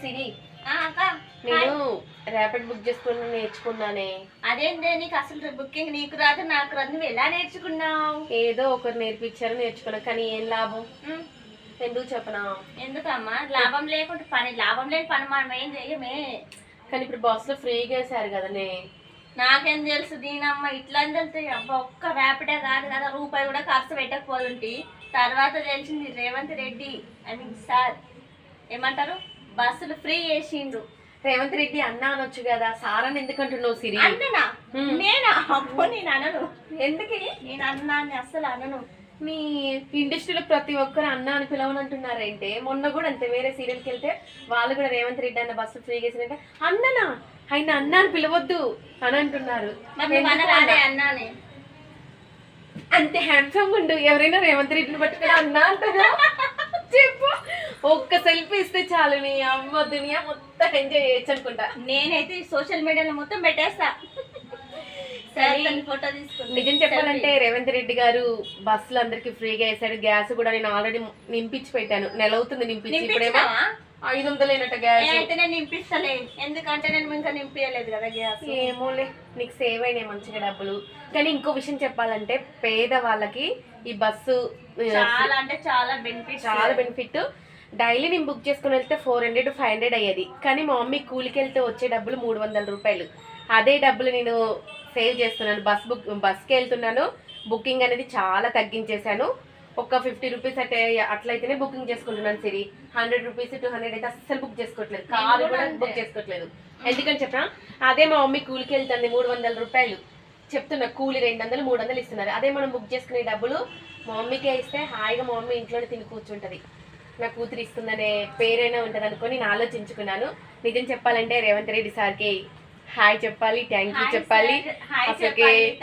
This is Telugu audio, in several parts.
సిరి అక్క నేను ర్యాపిడ్ బుక్ చేసుకుని నేర్చుకున్నానే. అదేంటే నీకు అసలు బుకింగ్ నీకు రాదు నాకు రాదు, నువ్వు ఎలా నేర్చుకున్నావు? ఏదో ఒకరు నేర్పించారు నేర్చుకున్నా, కానీ ఏం లాభం ఎందుకు చెప్పనా? ఎందుకమ్మా లాభం లేకుండా లాభం లేని పని మనం ఏం చెయ్యమే. కానీ ఇప్పుడు బస్సులో ఫ్రీగా వేసారు కదనే. నాకేం తెలుసు దీనమ్మ ఇట్లా అని తెలుస్తాయి. అబ్బా ఒక్క ర్యాపిడే కాదు కదా, రూపాయి కూడా ఖర్చు పెట్టకపోతుంటే తర్వాత తెలిసింది Revanth Reddy I mean sir ఏమంటారు బస్సులు ఫ్రీ చేసిండు. రేవంత్ రెడ్డి అన్నా అనొచ్చు కదా, సార్ అని ఎందుకంటున్నావు సిరి? అన్ననా నేనా? అబ్బో నేను అనను. ఎందుకు నేను అన్నాన్ని అస్సలు అనను. మీ ఇండస్ట్రీలో ప్రతి ఒక్కరు అన్న అని పిలవనంటున్నారంటే, మొన్న కూడా అంతే వేరే సీరియల్కి వెళ్తే వాళ్ళు కూడా రేవంత్ రెడ్డి అన్న బస్సు ఫ్రీ చేసినట్టే అన్ననా ఆయన అన్న అని పిలవద్దు అని అంటున్నారు. అన్నానే అంతే హ్యాండ్సమ్ ఉండు, ఎవరైనా రేవంత్ రెడ్డిని పట్టుకుని అన్నా అంటారా? చెప్పు, ఒక్క సెల్ఫీ ఇస్తే చాలు నీ అమ్మ దునియా మొత్తం ఎంజాయ్ చేయొచ్చు అనుకుంటా. నేనైతే సోషల్ మీడియాలో మొత్తం పెట్టేస్తా. ఫోటో తీసుకుంటా. నిజం చెప్పాలంటే రేవంత్ రెడ్డి గారు బస్సులు అందరికి ఫ్రీగా వేసాడు. గ్యాస్ కూడా నేను ఆల్రెడీ నింపించి పెట్టాను, నెల అవుతుంది నింపించి. ఇప్పుడేమో 500 గ్యాస్ అయితే నేను నింపిస్తలే, ఎందుకంటే నేను ఇంకా నింపించలేదు కదా గ్యాస్. ఏమోలే నీకు సేవ్ అయినాయి మంచిగా డబ్బులు. కానీ ఇంకో విషయం చెప్పాలంటే పేద వాళ్ళకి ఈ బస్సు చాలా అంటే చాలా బెనిఫిట్. డైలీ నేను బుక్ చేసుకుని వెళ్తే 400 to 500 అయ్యేది, కానీ మా మమ్మీ కూలికి వెళ్తే వచ్చే డబ్బులు 300 రూపాయలు. అదే డబ్బులు నేను సేవ్ చేస్తున్నాను. బస్కి వెళ్తున్నాను, బుకింగ్ అనేది చాలా తగ్గించేశాను. ఒక 50 రూపీస్ అట్లయితేనే బుకింగ్ చేసుకుంటున్నాను సిరి. 100 రూపీస్ 200 అయితే అస్సలు బుక్ చేసుకోవట్లేదు, కారు కూడా బుక్ చేసుకోవట్లేదు. ఎందుకని చెప్పినా, అదే మా మమ్మీ కూలికి వెళ్తుంది 300 రూపాయలు చెప్తున్నా, కూలి 200 300 ఇస్తున్నారు. అదే మనం బుక్ చేసుకునే డబ్బులు మా మమ్మీకే ఇస్తే హాయిగా మా మమ్మీ ఇంట్లోనే తిని కూర్చుంటది, నా కూతురు ఇస్తుందనే పేరైనా ఉంటుంది అనుకొని నేను ఆలోచించుకున్నాను. నిజం చెప్పాలంటే రేవంత్ రెడ్డి సార్కి హాయ్ చెప్పాలి, థ్యాంక్ యూ చెప్పాలి.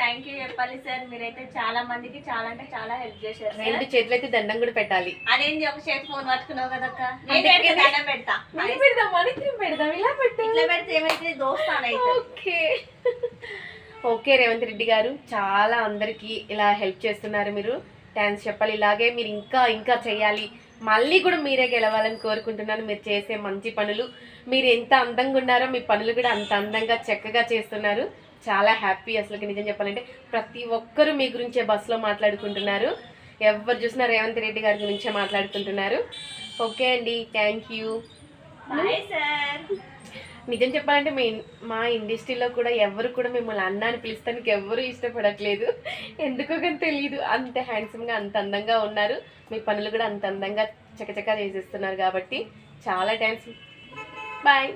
థ్యాంక్ యూ చెప్పాలి సార్, మీరైతే చాలా మందికి చాలా అంటే చాలా హెల్ప్ చేశారు. 2 చేతులు అయితే దండం కూడా పెట్టాలి. అదేంటి ఒక చేతి ఫోన్ పట్టుకున్నావు కదక్క, పెడదాం ఇలా పెట్టు, ఇట్లా పెడితే ఏమైతే దోస్తాను. ఓకే రేవంత్ రెడ్డి గారు చాలా అందరికి ఇలా హెల్ప్ చేస్తున్నారు, మీరు థ్యాంక్స్ చెప్పాలి. ఇలాగే మీరు ఇంకా ఇంకా చేయాలి, మళ్ళీ కూడా మీరే గెలవాలని కోరుకుంటున్నాను. మీరు చేసే మంచి పనులు, మీరు ఎంత అందంగా ఉన్నారో మీ పనులు కూడా అంత అందంగా చక్కగా చేస్తున్నారు. చాలా హ్యాపీ అసలు. నిజం చెప్పాలంటే ప్రతి ఒక్కరూ మీ గురించే బస్సులో మాట్లాడుకుంటున్నారు, ఎవరు చూసినా రేవంత్ రెడ్డి గారి గురించే మాట్లాడుకుంటున్నారు. ఓకే అండి, థ్యాంక్ యూ. నిజం చెప్పాలంటే మా ఇండస్ట్రీలో కూడా ఎవరు కూడా మిమ్మల్ని అన్న అని పిలుస్తానికి ఎవరు ఇష్టపడట్లేదు, ఎందుకో కానీ తెలియదు. అంత హ్యాండ్సమ్గా అంత అందంగా ఉన్నారు, మీ పనులు కూడా అంత అందంగా చకచకా చేసేస్తున్నారు. కాబట్టి చాలా థ్యాంక్స్, బాయ్.